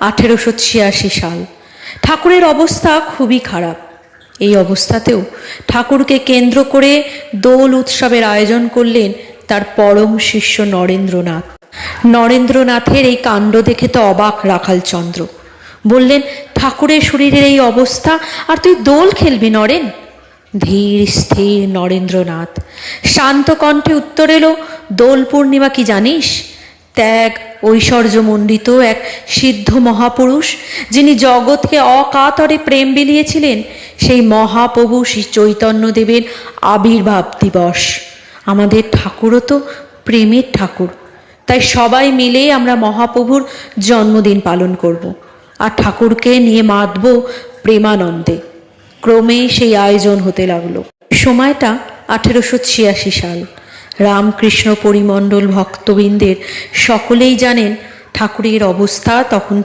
1886 সাল। ঠাকুরের অবস্থা খুবই খারাপ। এই অবস্থাতেও ঠাকুরকে কেন্দ্র করে দোল উৎসবের আয়োজন করলেন তার পরম শিষ্য নরেন্দ্রনাথ। নরেন্দ্রনাথের এই কাণ্ড দেখে তো অবাক রাখালচন্দ্র। বললেন, ঠাকুরের শরীরের এই অবস্থা, আর তুই দোল খেলবি নরেন? ধীর স্থির নরেন্দ্রনাথ। শান্ত কণ্ঠে উত্তর এলো, দোল পূর্ণিমা কি জানিস? ত্যাগ ঐশ্বর্যমণ্ডিত এক সিদ্ধ মহাপুরুষ, যিনি জগৎকে অকাতরে প্রেম বিলিয়েছিলেন, সেই মহাপ্রভু শ্রী চৈতন্যদেবের আবির্ভাব দিবস। আমাদের ঠাকুরও তো প্রেমের ঠাকুর, তাই সবাই মিলে আমরা মহাপ্রভুর জন্মদিন পালন করব আর ঠাকুরকে নিয়ে মাতব প্রেমানন্দে। ক্রমে সেই আয়োজন হতে লাগলো। সময়টা 1886 সাল। রামকৃষ্ণ পরিমণ্ডল ভক্তবৃন্দের সকলেই জানেন ঠাকুরের অবস্থা তখন